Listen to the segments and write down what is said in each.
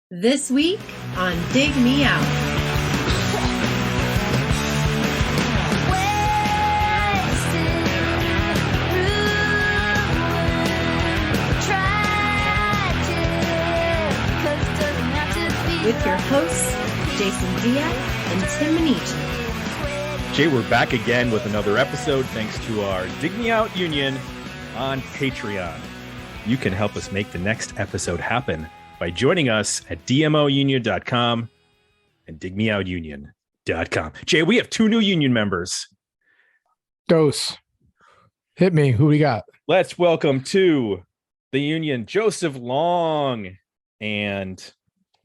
This week on Dig Me Out. With your hosts, Jason Diaz and Tim Minichi. Jay, we're back again with another episode thanks to our Dig Me Out Union on Patreon. You can help us make the next episode happen by joining us at dmounion.com and digmeoutunion.com. Jay, we have two new union members. Dose. Hit me. Who we got? Let's welcome to the union Joseph Long. And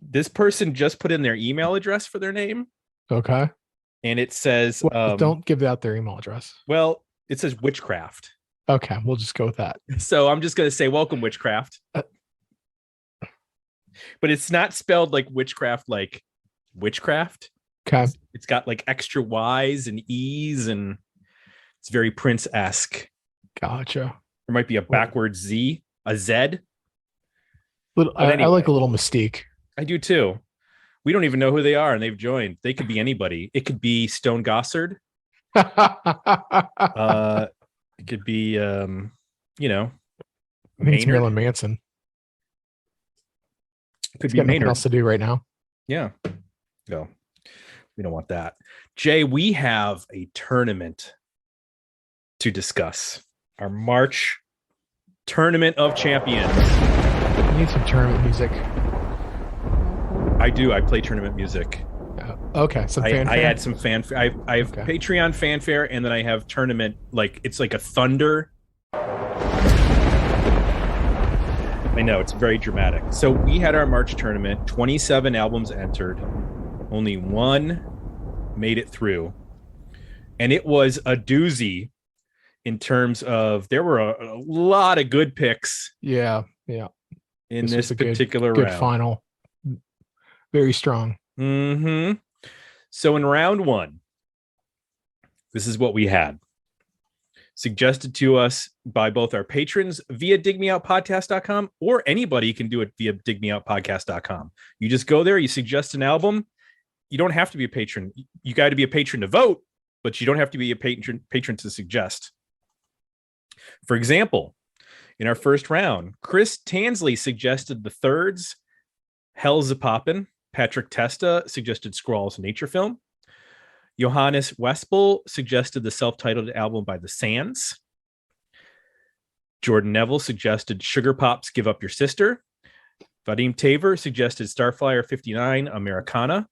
this person just put in their email address for their name. Okay. And it says... don't give out their email address. Well, it says witchcraft. Okay, we'll just go with that. So I'm just going to say welcome, witchcraft. But it's not spelled like witchcraft, like witchcraft. Okay. It's got like extra Y's and E's, and it's very Prince-esque. Gotcha. There might be a backwards Z, a Z. I Anyway, like a little mystique. I do too. We don't even know who they are, and they've joined. They could be anybody. It could be Stone Gossard. It could be, I think it's Marilyn Manson. Could He's be got nothing Maynard. else to do right now. Yeah. No, we don't want that. Jay, we have a tournament to discuss. Our March Tournament of Champions. We need some tournament music. I do. I play tournament music. Okay. Some fanfare. I add some fanfare. I have Okay. Patreon fanfare, and then I have tournament. Like it's like a thunder. I know, it's very dramatic. So we had our March tournament. 27 albums entered. Only one made it through, and it was a doozy. In terms of, there were a lot of good picks. Yeah. In This this was a particular good round. final. Very strong. Mm-hmm. So in round one, this is what we had. Suggested to us by both our patrons via digmeoutpodcast.com, or anybody can do it via digmeoutpodcast.com. You just go there, you suggest an album. You don't have to be a patron. You got to be a patron to vote, but you don't have to be a patron to suggest. For example, in our first round, Chris Tansley suggested The Thirds, Hell's a Poppin'. Patrick Testa suggested Scrawl's Nature Film. Johannes Westbel suggested the self-titled album by The Sands. Jordan Neville suggested Sugar Pop's Give Up Your Sister. Vadim Taver suggested Starflyer 59 Americana.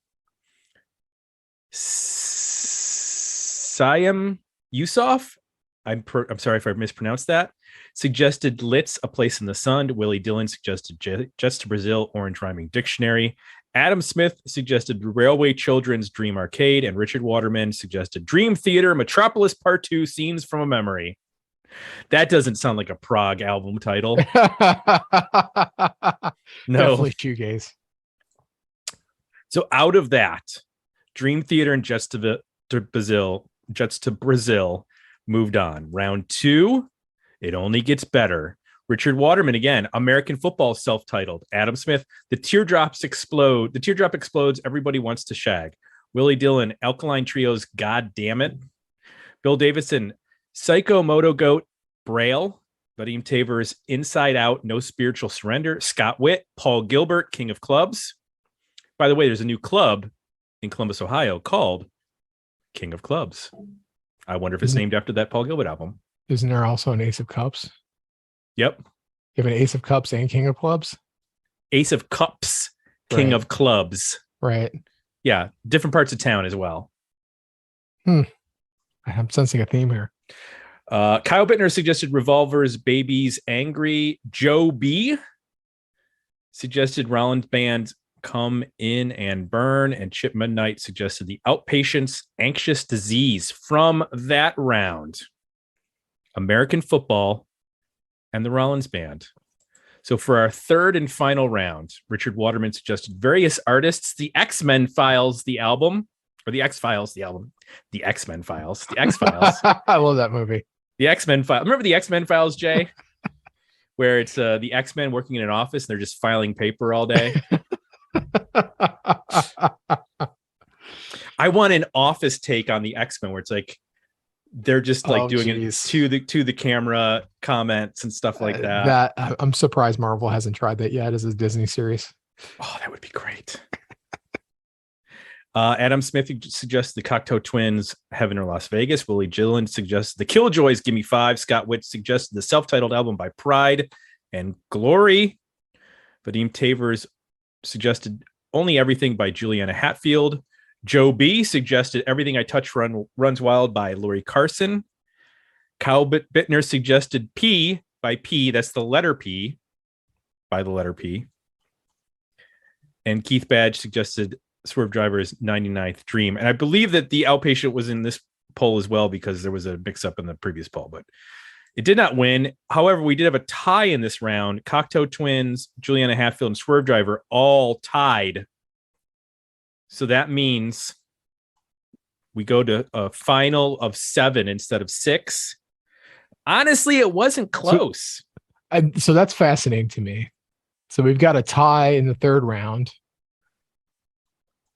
Siam Yusuf, I'm sorry if I mispronounced that, suggested Litz, A Place in the Sun. Willie Dillon suggested Jets to Brazil, Orange Rhyming Dictionary. Adam Smith suggested Railway Children's Dream Arcade, and Richard Waterman suggested Dream Theater, Metropolis Part 2, Scenes from a Memory. That doesn't sound like a prog album title. No. Definitely shoegaze. So out of that, Dream Theater and Jets to Brazil moved on. Round two, it only gets better. Richard Waterman again, American Football self-titled. Adam Smith, The Teardrop Explodes, Everybody Wants to Shag. Willie Dillon, Alkaline Trio's God Damn It. Bill Davison, Psycho Moto Goat, Braille. Vadim Taver's Inside Out, No Spiritual Surrender. Scott Witt, Paul Gilbert, King of Clubs. By the way, there's a new club in Columbus, Ohio called King of Clubs. I wonder if it's named after that Paul Gilbert album. Isn't there also an Ace of Cups? Yep. You have an Ace of Cups and King of Clubs? Ace of Cups, King Right. of Clubs. Right. Yeah, different parts of town as well. I'm sensing a theme here. Kyle Bittner suggested Revolver's Babies Angry. Joe B suggested Rollins Band Come In and Burn. And Chip Midnight suggested The Outpatients Anxious Disease. From that round, American Football and the Rollins Band. So for our third and final round, Richard Waterman suggested various artists, The X-Men Files, the album, or The X-Files, the album, The X-Men Files, The X-Files. I love that movie. The X-Men Files. Remember The X-Men Files, Jay? Where it's the X-Men working in an office and they're just filing paper all day. I want an Office take on the X-Men where it's like they're just like doing geez. it to the camera comments and stuff like that. I'm surprised Marvel hasn't tried that yet as a Disney series. Oh, that would be great. Adam Smith suggests the Cocteau Twins, Heaven or Las Vegas. Willie Gillen suggests the Killjoys, Gimme Five. Scott Witt suggested the self-titled album by Pride and Glory. Vadim Tavers suggested Only Everything by Juliana Hatfield. Joe B suggested Everything I Touch Runs Wild by Lori Carson. Kyle Bittner suggested P by P. That's the letter P by the letter P. And Keith Badge suggested Swerve Driver's 99th Dream. And I believe that the Outpatient was in this poll as well because there was a mix-up in the previous poll, but it did not win. However, we did have a tie in this round. Cocteau Twins, Juliana Hatfield, and Swerve Driver all tied. So that means we go to a final of 7 instead of 6. Honestly, it wasn't close. So that's fascinating to me. So we've got a tie in the third round.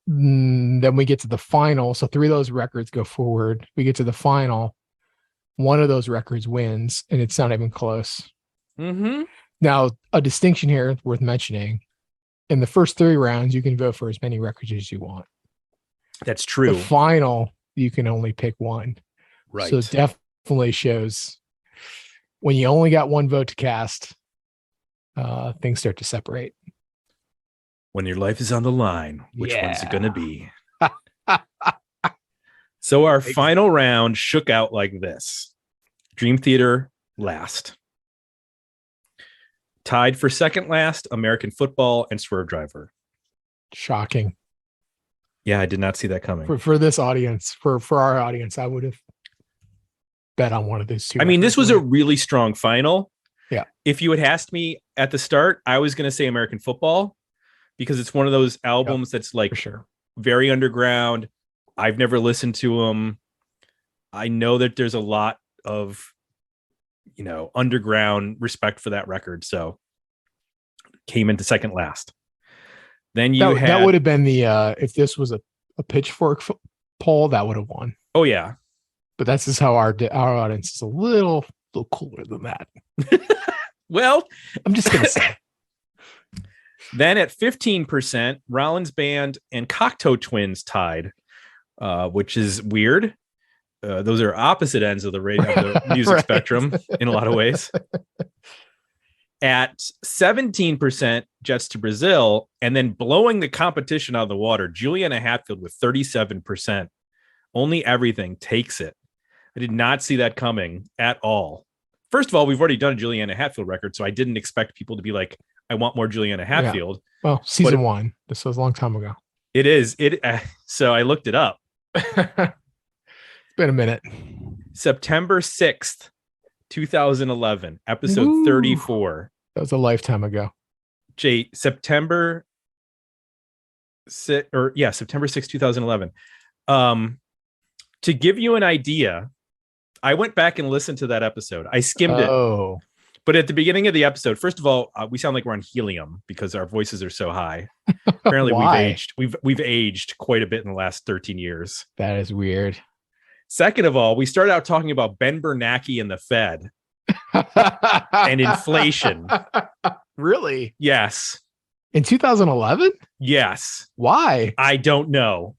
Then we get to the final. So 3 of those records go forward. We get to the final. One of those records wins, and it's not even close. Mm-hmm. Now, a distinction here worth mentioning. In the first 3 rounds, you can vote for as many records as you want. That's true. The final, you can only pick one. Right. So it definitely shows when you only got one vote to cast, things start to separate. When your life is on the line, which one's it going to be? be? So our final round shook out like this. Dream Theater last. Tied for second last, American Football and Swerve Driver. Shocking. Yeah, I did not see that coming. For this audience, for our audience, I would have bet on one of those two. I mean, this was a really strong final. Yeah. If you had asked me at the start, I was going to say American Football because it's one of those albums that's like for sure very underground. I've never listened to them. I know that there's a lot of, underground respect for that record. So came into second last. Then that would have been the, if this was a pitchfork poll, that would have won. Oh yeah. But that's just how our audience is a little cooler than that. Well, I'm just going to say. Then at 15%, Rollins Band and Cocteau Twins tied, which is weird. Those are opposite ends of the music spectrum in a lot of ways. At 17%, Jets to Brazil, and then blowing the competition out of the water, Juliana Hatfield with 37%. Only Everything takes it. I did not see that coming at all. First of all, we've already done a Juliana Hatfield record, so I didn't expect people to be like, I want more Juliana Hatfield. Yeah. Well, season 1. This was a long time ago. It is. So I looked it up. It's been a minute. September 6th, 2011, episode 34. That was a lifetime ago. Jay, September 6th, 2011. To give you an idea, I went back and listened to that episode. I skimmed it. But at the beginning of the episode, first of all, we sound like we're on helium because our voices are so high. Apparently we've aged quite a bit in the last 13 years. That is weird. Second of all, we started out talking about Ben Bernanke and the Fed and inflation. Really? Yes. In 2011? Yes. Why? I don't know.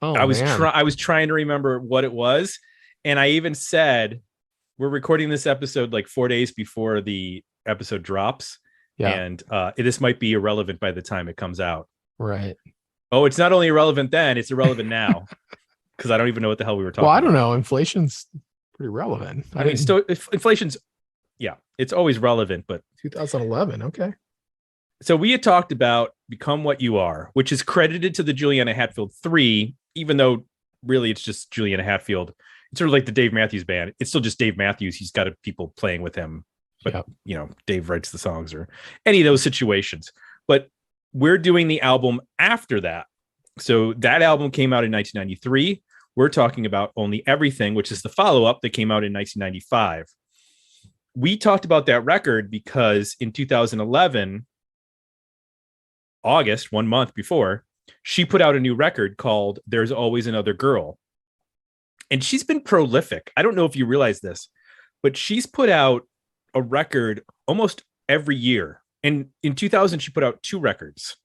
I was trying to remember what it was. And I even said, we're recording this episode like 4 days before the episode drops. Yeah. And this might be irrelevant by the time it comes out. Right. Oh, it's not only irrelevant then, it's irrelevant now. Because I don't even know what the hell we were talking about. Well, I don't know. Inflation's pretty relevant. I mean, inflation's, yeah, it's always relevant, but 2011. Okay. So we had talked about Become What You Are, which is credited to the Juliana Hatfield 3, even though really it's just Juliana Hatfield. It's sort of like the Dave Matthews Band. It's still just Dave Matthews. He's got people playing with him, but Dave writes the songs or any of those situations. But we're doing the album after that. So that album came out in 1993. We're talking about Only Everything, which is the follow-up that came out in 1995. We talked about that record because in 2011, August, 1 month before, she put out a new record called There's Always Another Girl. And she's been prolific. I don't know if you realize this, but she's put out a record almost every year. And in 2000, she put out 2 records.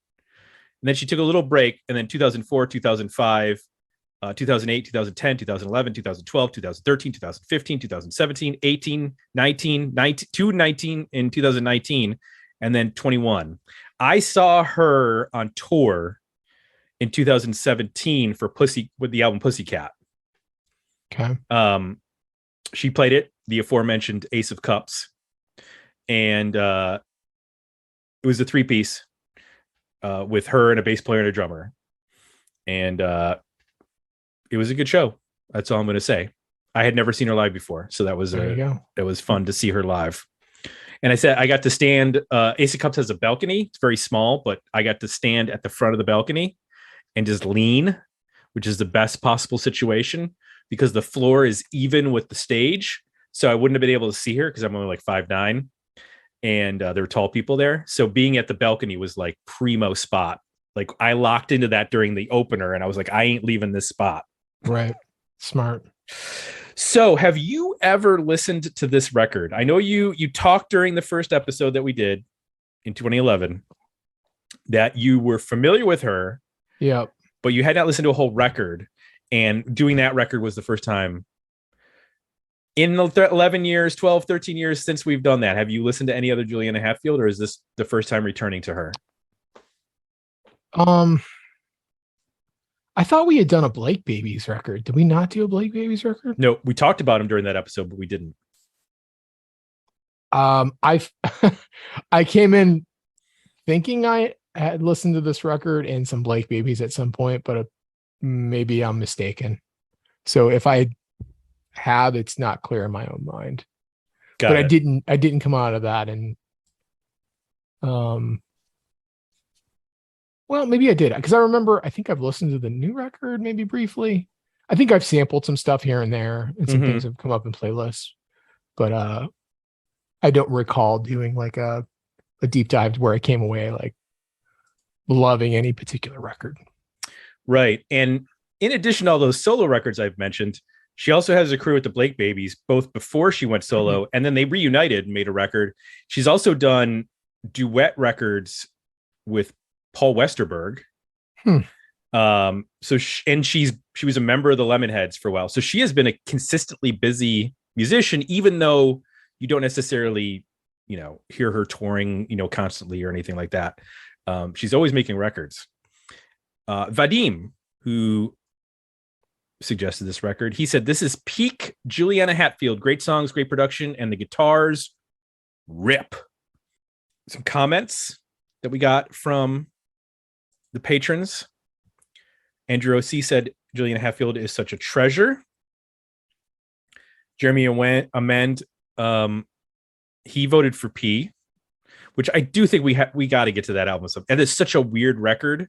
And then she took a little break. And then 2004, 2005, 2008, 2010, 2011, 2012, 2013, 2015, 2017, 18, 19, 19 in 2019, and then 21. I saw her on tour in 2017 for Pussy with the album Pussycat. Okay. She played it, the aforementioned Ace of Cups, and it was a 3-piece with her and a bass player and a drummer, and it was a good show. That's all I'm going to say. I had never seen her live before, so that was it was fun to see her live. And I said I got to stand. Ace of Cups has a balcony. It's very small, but I got to stand at the front of the balcony and just lean, which is the best possible situation because the floor is even with the stage. So I wouldn't have been able to see her because I'm only like 5'9", and there were tall people there. So being at the balcony was like primo spot. Like I locked into that during the opener, and I was like, I ain't leaving this spot. Right. Smart. So have you ever listened to this record? I know you talked during the first episode that we did in 2011 that you were familiar with her. Yep. But you had not listened to a whole record, and doing that record was the first time in the 11 years, 12, 13 years since we've done that. Have you listened to any other Juliana Hatfield, or is this the first time returning to her? I thought we had done a Blake Babies record. Did we not do a Blake Babies record? No, we talked about him during that episode, but we didn't. I came in thinking I had listened to this record and some Blake Babies at some point, but maybe I'm mistaken. So if I have, it's not clear in my own mind. But I didn't come out of that and well, maybe I did, because I remember I think I've listened to the new record maybe briefly. I think I've sampled some stuff here and there, and some things have come up in playlists, but I don't recall doing like a deep dive where I came away like loving any particular record. Right. And in addition to all those solo records I've mentioned, she also has a crew with the Blake Babies, both before she went solo and then they reunited and made a record. She's also done duet records with Paul Westerberg. So she was a member of the Lemonheads for a while. So she has been a consistently busy musician, even though you don't necessarily, hear her touring, constantly or anything like that. She's always making records. Vadim, who suggested this record, he said, "This is peak Juliana Hatfield. Great songs, great production, and the guitars rip." Some comments that we got from the patrons. Andrew O.C. said, "Juliana Hatfield is such a treasure." Jeremy Amend, he voted for P, which I do think we got to get to that album. And it's such a weird record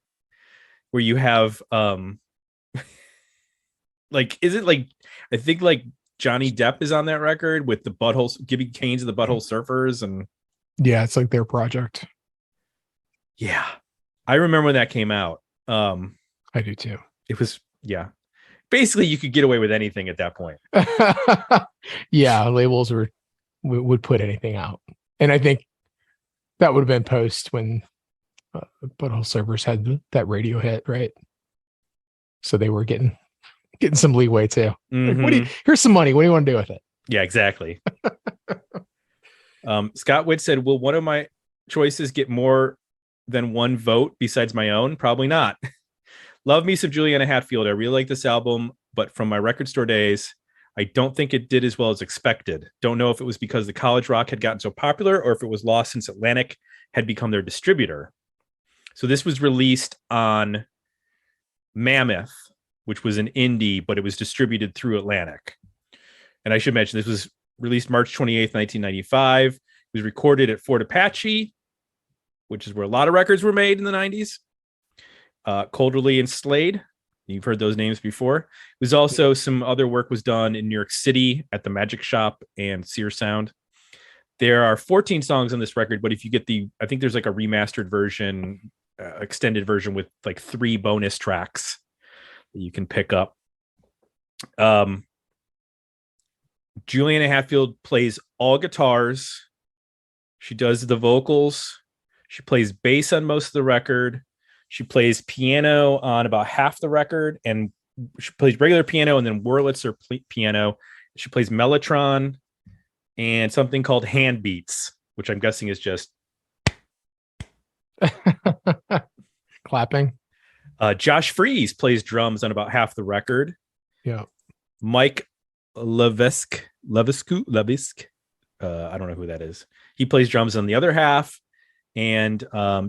where you have like, is it like, I think like Johnny Depp is on that record with the Buttholes, giving Canes and the Butthole Surfers, and yeah, it's like their project. Yeah, I remember when that came out. I do too. It was, yeah. Basically, you could get away with anything at that point. Yeah, labels would put anything out, and I think that would have been post when Butthole Surfers had that radio hit, right? So they were getting some leeway too. Like, here's some money. What do you want to do with it? Yeah, exactly. Scott Witt said, "Will one of my choices get more than one vote besides my own? Probably not." Love me some Juliana Hatfield. I really like this album, but from my record store days, I don't think it did as well as expected. Don't know if it was because the college rock had gotten so popular or if it was lost since Atlantic had become their distributor. So this was released on Mammoth, which was an indie, but it was distributed through Atlantic. And I should mention, this was released March 28th, 1995. It was recorded at Fort Apache, which is where a lot of records were made in the 90s. Colderly and Slade. You've heard those names before. It was also some other work was done in New York City at the Magic Shop and Sear Sound. There are 14 songs on this record, but if you get I think there's like a remastered version extended version with like 3 bonus tracks that you can pick up. Juliana Hatfield plays all guitars. She does the vocals. She plays bass on most of the record. She plays piano on about half the record, and she plays regular piano and then Wurlitzer piano. She plays mellotron and something called hand beats, which I'm guessing is just clapping. Josh Freese plays drums on about half the record. Yeah. Mike Levisk. I don't know who that is. He plays drums on the other half. And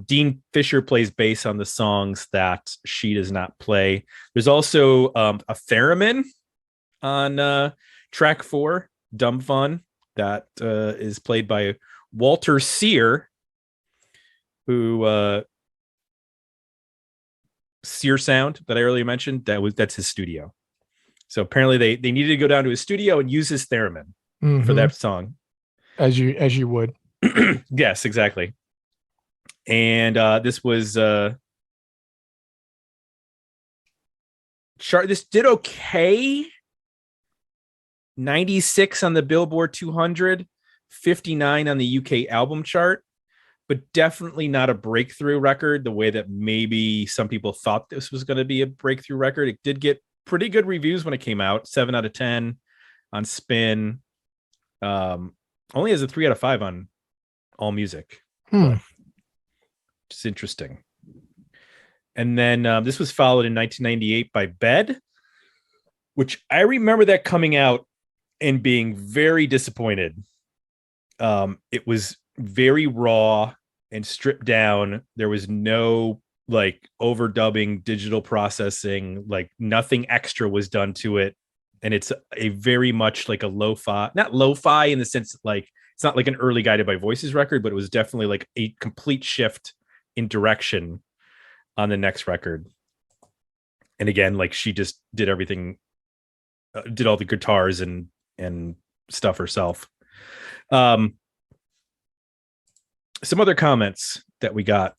Dean Fisher plays bass on the songs that she does not play. There's also a theremin on track 4, Dumb Fun, that is played by Walter Sear, who Sear Sound that I earlier mentioned, that's his studio. So apparently they needed to go down to his studio and use his theremin for that song. As you would. Yes, exactly. And this was this did okay. 96 on the Billboard 200, 59 on the UK album chart, but definitely not a breakthrough record the way that maybe some people thought this was going to be a breakthrough record. It did get pretty good reviews when it came out, 7 out of 10 on Spin. Only has a 3 out of 5 on AllMusic. It's interesting. And then this was followed in 1998 by Bed, which I remember that coming out and being very disappointed. It was very raw and stripped down. There was no like overdubbing, digital processing, like nothing extra was done to it. And it's a very much like a lo-fi, not lo-fi in the sense that like it's not like an early Guided by Voices record, but it was definitely like a complete shift in direction on the next record. And again, like she just did everything, did all the guitars and stuff herself. Some other comments that we got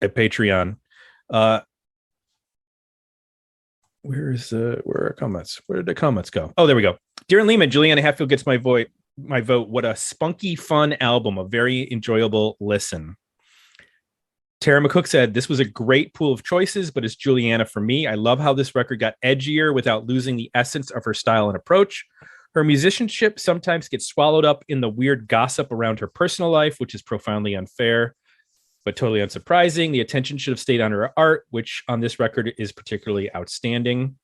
at Patreon. Where are comments? Where did the comments go? Oh, there we go. Darren Lehman, Juliana Hatfield gets my vote. What a spunky, fun album. A very enjoyable listen. Tara McCook said, this was a great pool of choices, but it's Juliana for me. I love how this record got edgier without losing the essence of her style and approach. Her musicianship sometimes gets swallowed up in the weird gossip around her personal life, which is profoundly unfair, but totally unsurprising. The attention should have stayed on her art, which on this record is particularly outstanding.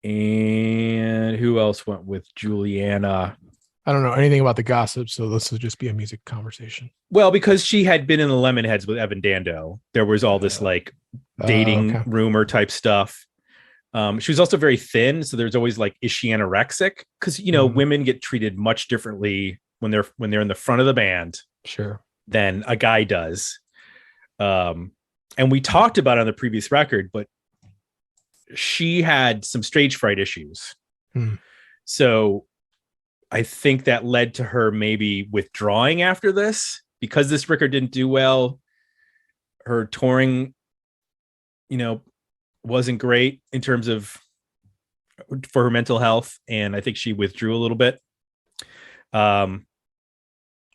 And who else went with Juliana? I don't know anything about the gossip, so this will just be a music conversation. Well, because she had been in the Lemonheads with Evan Dando, there was all this like dating rumor type stuff. She was also very thin, so there's always like, is she anorexic? Because women get treated much differently when they're in the front of the band, sure, than a guy does. And we talked about it on the previous record, but she had some stage fright issues. So I think that led to her maybe withdrawing after this, because this record didn't do well. Her touring, wasn't great in terms of for her mental health. And I think she withdrew a little bit. But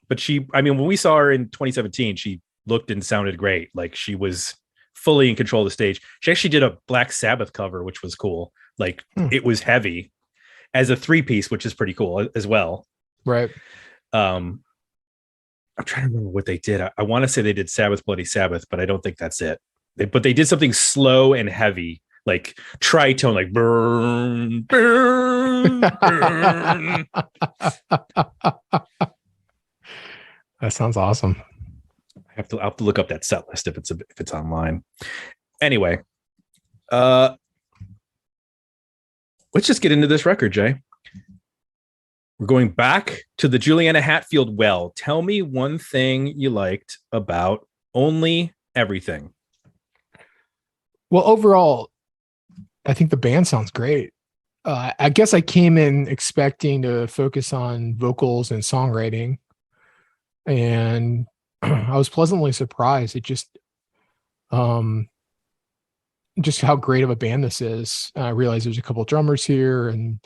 when we saw her in 2017, she looked and sounded great. Like she was fully in control of the stage. She actually did a Black Sabbath cover, which was cool. Like it was heavy as a 3-piece, which is pretty cool as well. Right. I'm trying to remember what they did. I want to say they did Sabbath Bloody Sabbath, but I don't think that's it. But they did something slow and heavy, like tritone, like burn, burn, burn. That sounds awesome. I'll have to look up that set list if it's online. Anyway, let's just get into this record, Jay. We're going back to the Juliana Hatfield well. Tell me one thing you liked about Only Everything. Well, overall, I think the band sounds great. I guess I came in expecting to focus on vocals and songwriting. And I was pleasantly surprised. It just how great of a band this is. I realize there's a couple of drummers here and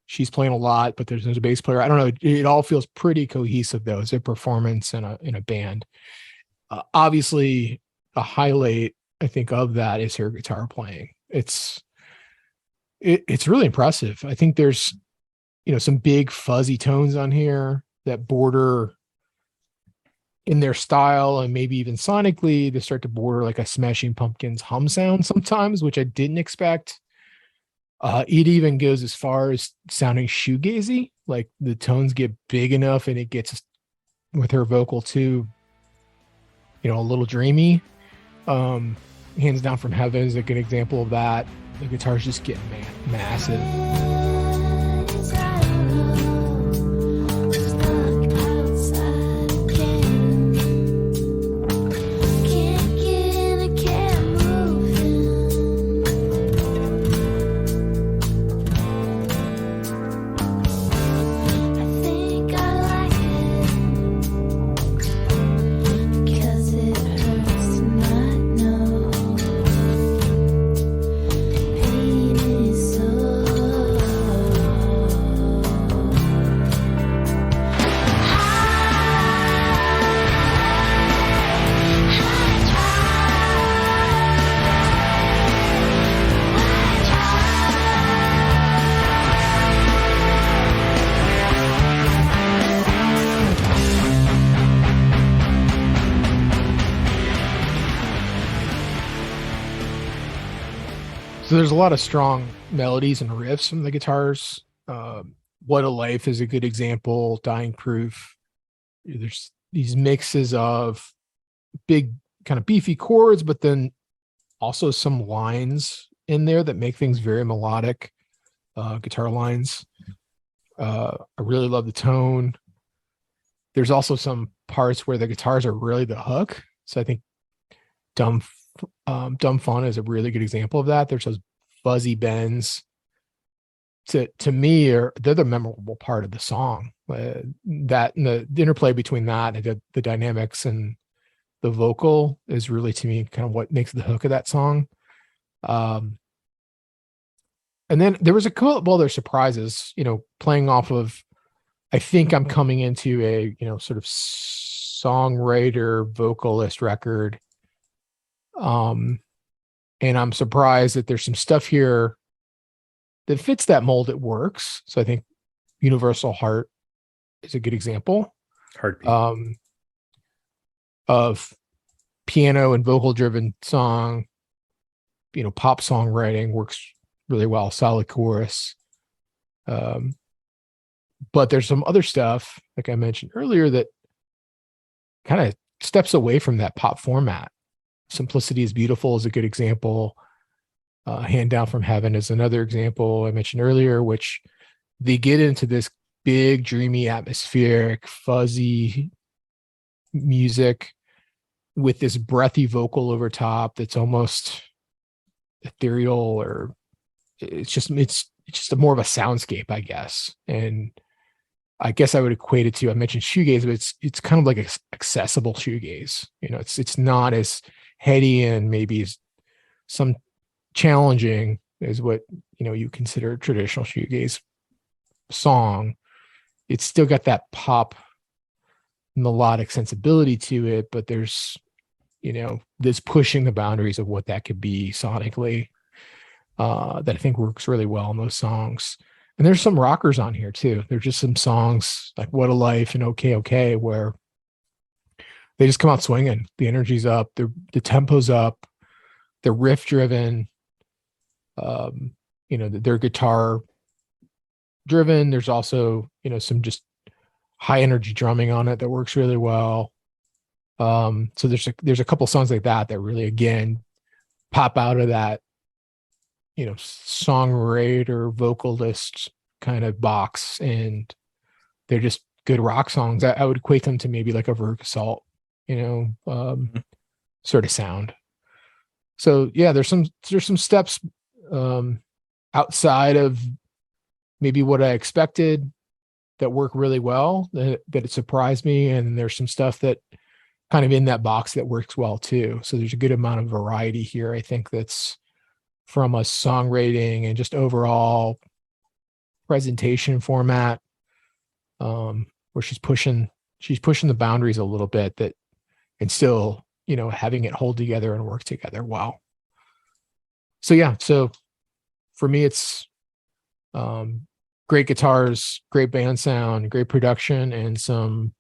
she's playing a lot, but there's a bass player. I don't know. It all feels pretty cohesive though, as a performance in a band. Obviously a highlight, I think, of that is her guitar playing. It's really impressive. I think there's, some big fuzzy tones on here that border in their style and maybe even sonically, they start to border like a Smashing Pumpkins hum sound sometimes, which I didn't expect. It even goes as far as sounding shoegazy, like the tones get big enough and it gets, with her vocal too, a little dreamy. Hands Down from Heaven is a good example of that. The guitars just get massive. So there's a lot of strong melodies and riffs from the guitars. What a Life is a good example. Dying Proof. There's these mixes of big kind of beefy chords, but then also some lines in there that make things very melodic, guitar lines. I really love the tone. There's also some parts where the guitars are really the hook. So I think Dumb Fun is a really good example of that. There's those fuzzy bends. To me, they're the memorable part of the song. That and the interplay between that and the dynamics and the vocal is really, to me, kind of what makes the hook of that song. And then there was a couple other surprises, playing off of, I think I'm coming into a, sort of songwriter vocalist record. And I'm surprised that there's some stuff here that fits that mold. It works. So I think Universal Heart is a good example. Heartbeat. Of piano and vocal driven song, pop songwriting works really well. Solid chorus. But there's some other stuff, like I mentioned earlier, that kind of steps away from that pop format. Simplicity is Beautiful is a good example. Hand Down from Heaven is another example I mentioned earlier, which they get into this big, dreamy, atmospheric, fuzzy music with this breathy vocal over top that's almost ethereal, or it's just more of a soundscape, I guess. And I guess I would equate it to, I mentioned shoegaze, but it's kind of like accessible shoegaze. It's not as heady and maybe some challenging as what you consider a traditional shoegaze song. It's still got that pop melodic sensibility to it, but there's this pushing the boundaries of what that could be sonically, that I think works really well in those songs. And there's some rockers on here too. There's just some songs like What a Life and Okay where they just come out swinging. The energy's up, the tempo's up, they're riff driven, they're guitar driven. There's also, some just high energy drumming on it that works really well. So there's a couple songs like that really, again, pop out of that, songwriter vocalist kind of box, and they're just good rock songs. I would equate them to maybe like a Verve Assault, sort of sound. So yeah, there's some steps outside of maybe what I expected that work really well, that it surprised me. And there's some stuff that kind of in that box that works well too. So there's a good amount of variety here. I think that's from a songwriting and just overall presentation format, where she's pushing the boundaries a little bit, that and still, having it hold together and work together. Wow. So yeah, so for me, it's great guitars, great band sound, great production, and some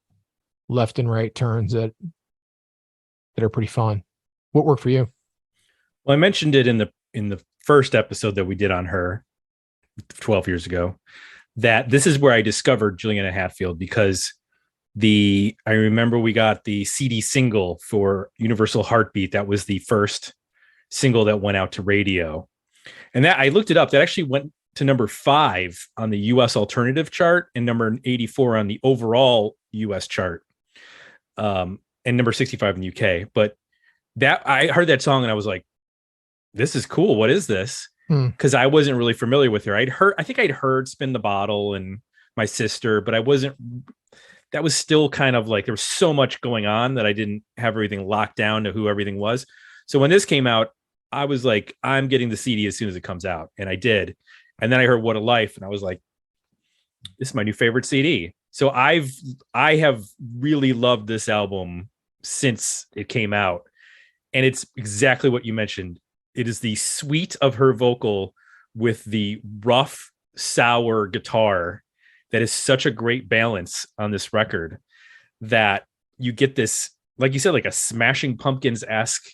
left and right turns that are pretty fun. What worked for you? Well, I mentioned it in the first episode that we did on her 12 years ago, that this is where I discovered Juliana Hatfield, because I remember we got the CD single for Universal Heartbeat. That was the first single that went out to radio. And that, I looked it up, that actually went to number 5 on the US alternative chart and number 84 on the overall US chart. And number 65 in the UK. But that, I heard that song and I was like, this is cool. What is this? Because I wasn't really familiar with her. I think I'd heard Spin the Bottle and My Sister, but that was still kind of like, there was so much going on that I didn't have everything locked down to who everything was. So when this came out, I was like, I'm getting the CD as soon as it comes out. And I did. And then I heard What a Life. And I was like, this is my new favorite CD. So I have really loved this album since it came out. And it's exactly what you mentioned. It is the sweet of her vocal with the rough, sour guitar that is such a great balance on this record, that you get this, like you said, like a Smashing Pumpkins-esque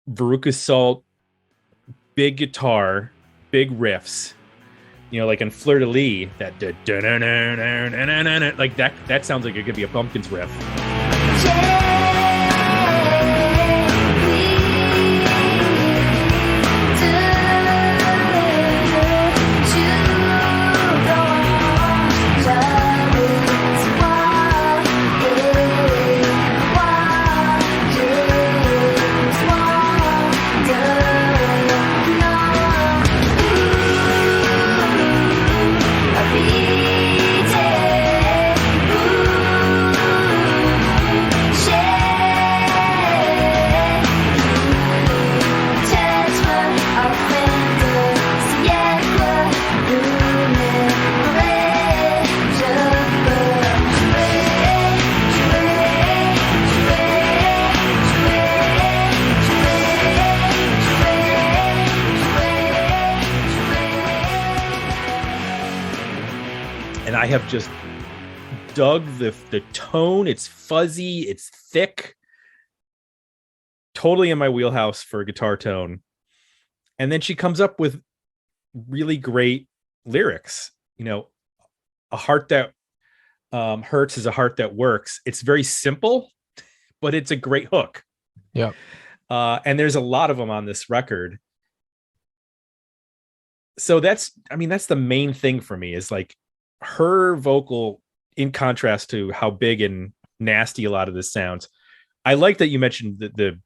Veruca Salt, big guitar, big riffs, like in Fleur De Lys, that like that sounds like it could be a Pumpkins riff. I have just dug the tone. It's fuzzy, it's thick, totally in my wheelhouse for a guitar tone. And then she comes up with really great lyrics. A heart that hurts is a heart that works. It's very simple, but it's a great hook. Yeah. And there's a lot of them on this record. So that's the main thing for me, is like her vocal, in contrast to how big and nasty a lot of this sounds. I like that you mentioned the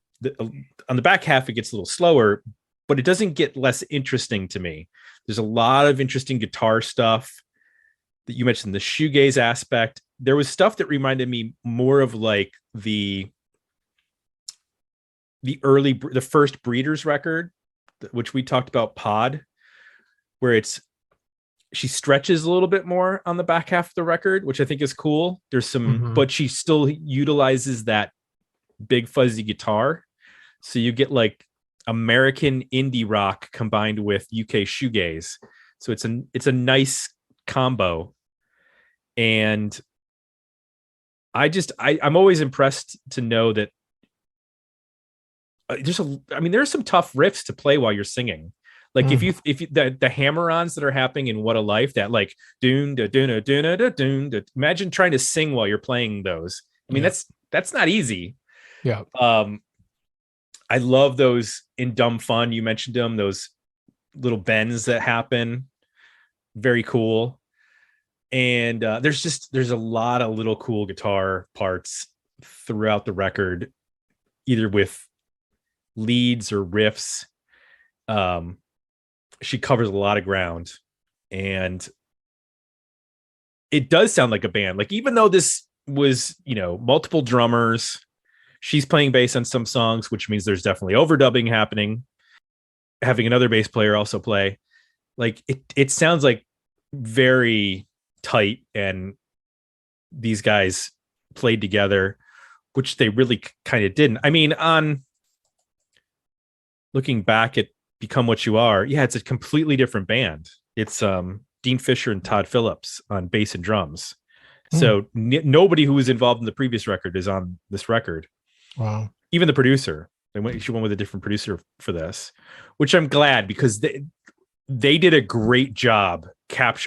on the back half, it gets a little slower, but it doesn't get less interesting to me. There's a lot of interesting guitar stuff that you mentioned, the shoegaze aspect. There was stuff that reminded me more of like the first Breeders record, which we talked about, Pod, where she stretches a little bit more on the back half of the record, which I think is cool. There's some, but she still utilizes that big fuzzy guitar. So you get like American indie rock combined with UK shoegaze. So it's a nice combo. And I'm always impressed to know that there are some tough riffs to play while you're singing. Like if you the hammer-ons that are happening in What a Life, that like doon da doon da doon da doon da, imagine trying to sing while you're playing those. I mean, that's not easy. Yeah. I love those in Dumb Fun. You mentioned them, those little bends that happen. Very cool. And there's a lot of little cool guitar parts throughout the record, either with leads or riffs. She covers a lot of ground, and it does sound like a band. Like, even though this was, multiple drummers, she's playing bass on some songs, which means there's definitely overdubbing happening. Having another bass player also play, like it sounds like very tight, and these guys played together, which they really kind of didn't. I mean, on looking back at Become What You Are, yeah, it's a completely different band. It's Dean Fisher and Todd Phillips on bass and drums. So nobody who was involved in the previous record is on this record. Wow. Even the producer. She went with a different producer for this, which I'm glad, because they did a great job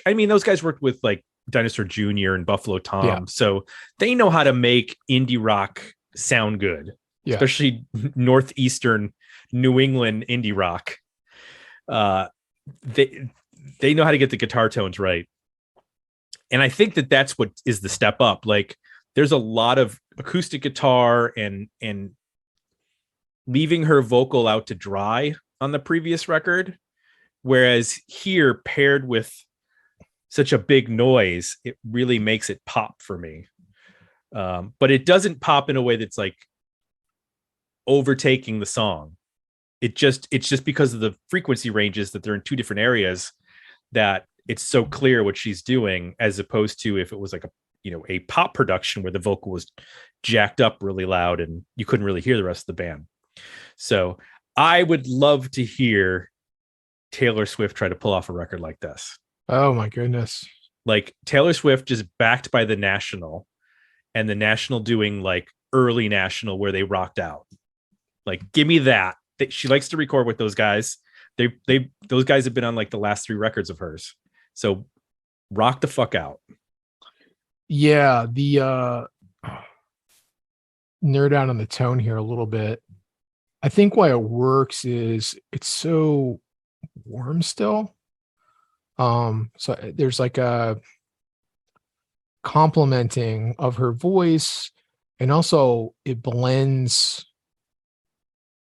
I mean, those guys worked with like Dinosaur Jr. and Buffalo Tom. So they know how to make indie rock sound good, especially Northeastern New England indie rock. They know how to get the guitar tones right. And I think that's what is the step up. Like, there's a lot of acoustic guitar and leaving her vocal out to dry on the previous record. Whereas here, paired with such a big noise, it really makes it pop for me. But it doesn't pop in a way that's like overtaking the song. It's just because of the frequency ranges that they're in two different areas that it's so clear what she's doing, as opposed to if it was like a pop production where the vocal was jacked up really loud and you couldn't really hear the rest of the band. So I would love to hear Taylor Swift try to pull off a record like this. Oh my goodness. Like Taylor Swift just backed by the National, and the National doing like early National where they rocked out. Like, give me that. She likes to record with those guys. Those guys have been on like the last 3 records of hers. So rock the fuck out. Yeah, the nerd out on the tone here a little bit. I think why it works is it's so warm still. So there's like a complimenting of her voice, and also it blends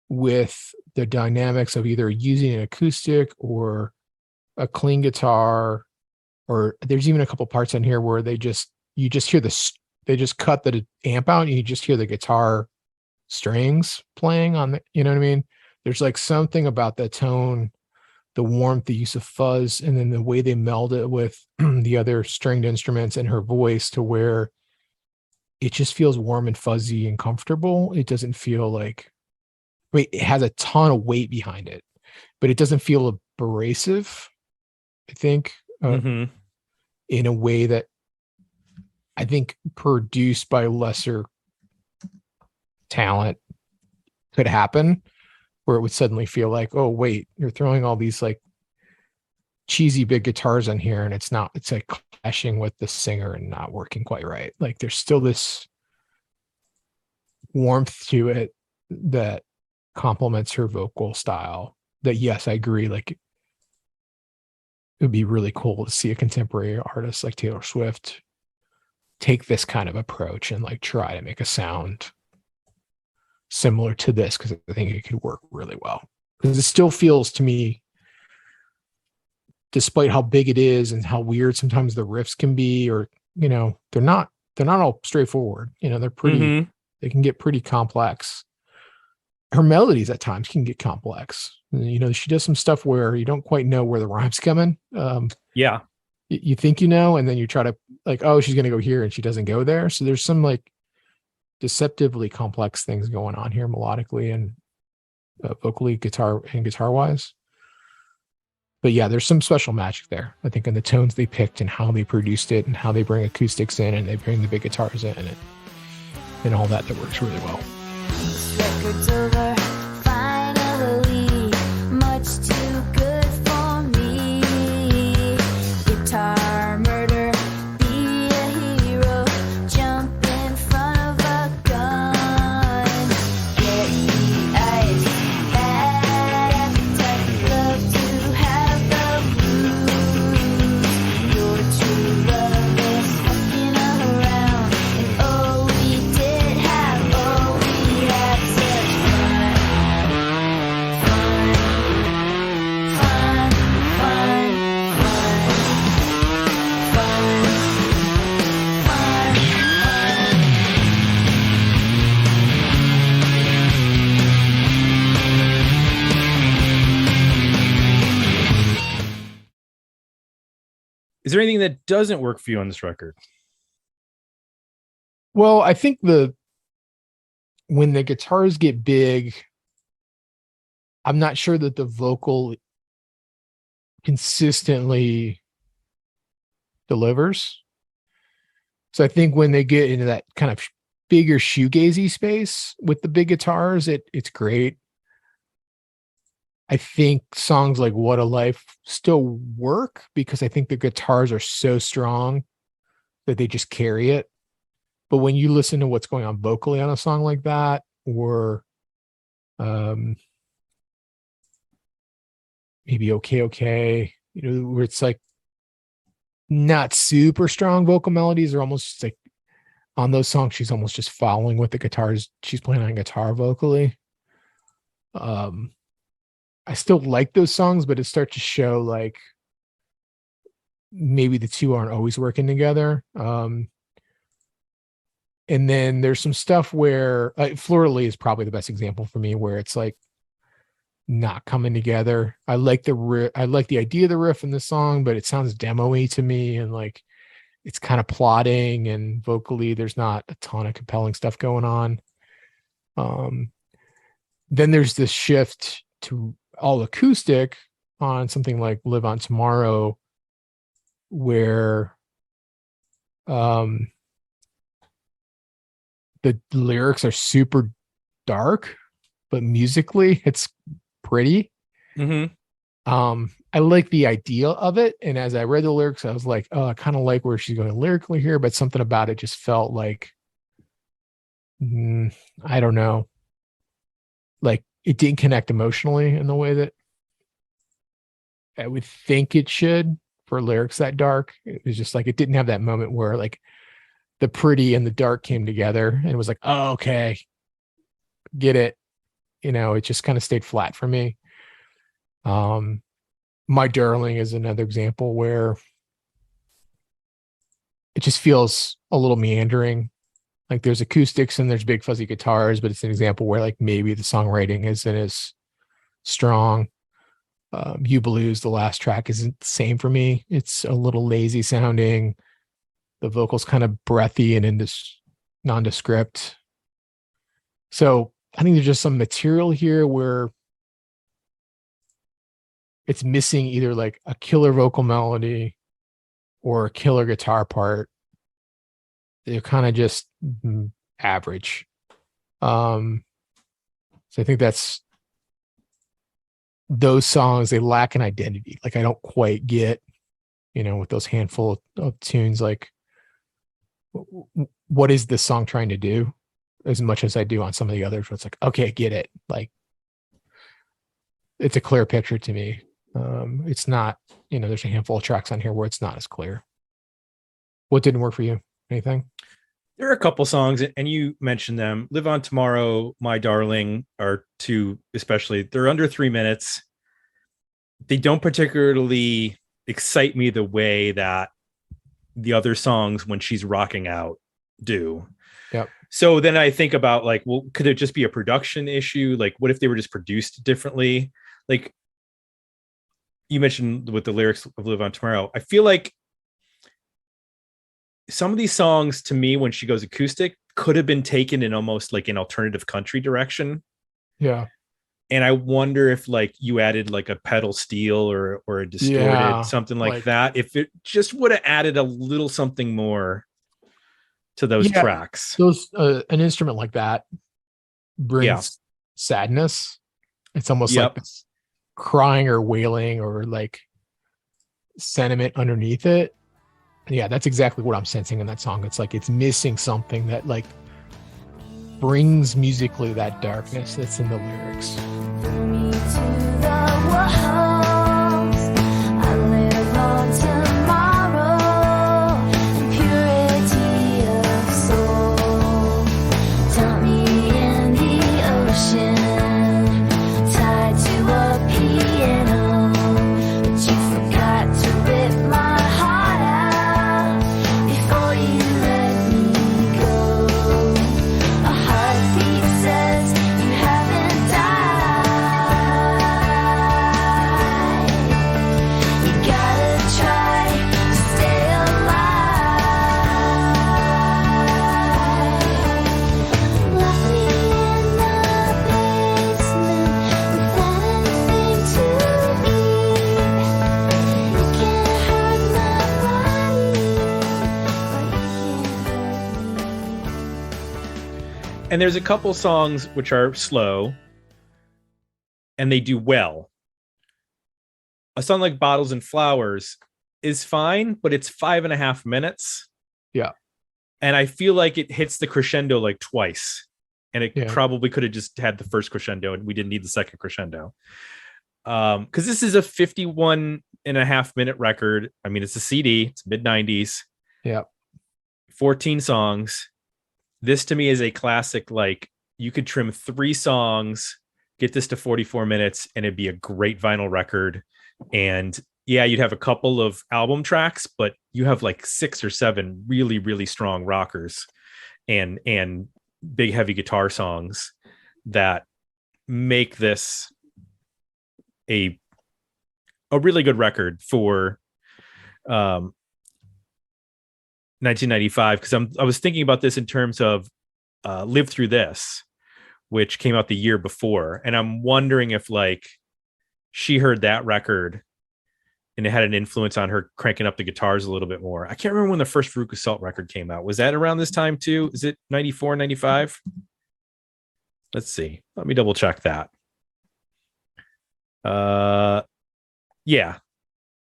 with the dynamics of either using an acoustic or a clean guitar, or there's even a couple parts on here where you just hear they just cut the amp out and you just hear the guitar strings playing on the, you know what I mean? There's like something about the tone, the warmth, the use of fuzz, and then the way they meld it with the other stringed instruments and her voice to where it just feels warm and fuzzy and comfortable. It doesn't feel like, it has a ton of weight behind it, but it doesn't feel abrasive, I think, in a way that I think produced by lesser talent could happen, where it would suddenly feel like, oh wait, you're throwing all these like cheesy big guitars on here and it's like clashing with the singer and not working quite right. Like there's still this warmth to it that complements her vocal style that, yes, I agree, like it would be really cool to see a contemporary artist like Taylor Swift take this kind of approach and like try to make a sound similar to this, because I think it could work really well. Because it still feels to me, despite how big it is and how weird sometimes the riffs can be, or they're not all straightforward. They're pretty they can get pretty complex. Her melodies at times can get complex. She does some stuff where you don't quite know where the rhyme's coming. You think and then you try to like, oh, she's gonna go here and she doesn't go there. So there's some like deceptively complex things going on here melodically and vocally, guitar wise. But yeah, there's some special magic there, I think, in the tones they picked and how they produced it and how they bring acoustics in and they bring the big guitars in and all that works really well. This record's over, finally, much too good for me. Guitar murder, be a hero, jump in front of a gun. Get the ice, bad appetite, love to have the blues. Your true love is fucking around, and we had such fun. Is there anything that doesn't work for you on this record? Well, I think when the guitars get big, I'm not sure that the vocal consistently delivers. So I think when they get into that kind of bigger shoegazy space with the big guitars, it's great. I think songs like What a Life still work because I think the guitars are so strong that they just carry it. But when you listen to what's going on vocally on a song like that, or maybe Okay, where it's like not super strong vocal melodies, or almost just like on those songs, she's almost just following with the guitars. She's playing on guitar vocally. I still like those songs, but it starts to show like maybe the two aren't always working together. And then there's some stuff where Fleur De Lys is probably the best example for me, where it's like not coming together. I like the idea of the riff in the song, but it sounds demo-y to me, and like it's kind of plotting, and vocally there's not a ton of compelling stuff going on. Then there's this shift to all acoustic on something like Live on Tomorrow, where the lyrics are super dark, but musically it's pretty. Mm-hmm. I like the idea of it. And as I read the lyrics, I was like, oh, I kind of like where she's going lyrically here, but something about it just felt like, I don't know. Like it didn't connect emotionally in the way that I would think it should for lyrics that dark. It was just like, it didn't have that moment where like the pretty and the dark came together and it was like, oh, okay, get it. It just kind of stayed flat for me. My Darling is another example where it just feels a little meandering. Like there's acoustics and there's big fuzzy guitars, but it's an example where like maybe the songwriting isn't as strong. You Blues, the last track, isn't the same for me. It's a little lazy sounding. The vocals kind of breathy and nondescript. So I think there's just some material here where it's missing either like a killer vocal melody or a killer guitar part. They're kind of just average. So I think that's those songs, they lack an identity. Like I don't quite get, with those handful of tunes, like what is this song trying to do, as much as I do on some of the others where it's like, okay, I get it. Like it's a clear picture to me. It's not, there's a handful of tracks on here where it's not as clear. What didn't work for you? Anything? There are a couple songs, and you mentioned them. Live on Tomorrow, My Darling are two, especially. They're under 3 minutes. They don't particularly excite me the way that the other songs when she's rocking out do. Yep. So then I think about like, well, could it just be a production issue? Like, what if they were just produced differently? Like you mentioned with the lyrics of Live on Tomorrow, I feel like some of these songs to me, when she goes acoustic, could have been taken in almost like an alternative country direction. Yeah. And I wonder if like you added like a pedal steel or a distorted, something like that, if it just would have added a little something more to those tracks. Those an instrument like that brings sadness. It's almost like this crying or wailing or like sentiment underneath it. Yeah, that's exactly what I'm sensing in that song. It's like it's missing something that like brings musically that darkness that's in the lyrics. Me to the walls, I live on tomorrow, in purity of soul. Dump me in the ocean, tied to a piano, but you forgot to rip my heart out before you let me go. A heartbeat says you haven't died. And there's a couple songs which are slow and they do well. A song like Bottles and Flowers is fine, but it's 5.5 minutes. Yeah. And I feel like it hits the crescendo like twice. And it probably could have just had the first crescendo and we didn't need the second crescendo. Because this is a 51.5 minute record. I mean, it's a CD, it's mid-90s. Yeah. 14 songs. This to me is a classic. Like, you could trim 3 songs, get this to 44 minutes, and it'd be a great vinyl record. And yeah, you'd have a couple of album tracks, but you have like 6 or 7 really, really strong rockers and big heavy guitar songs that make this a really good record for 1995. Because I was thinking about this in terms of Live Through This, which came out the year before, and I'm wondering if like she heard that record and it had an influence on her cranking up the guitars a little bit more. I can't remember when the first Veruca Salt record came out. Was that around this time too? Is it 94, 95? Let's see. Let me double check that. Yeah,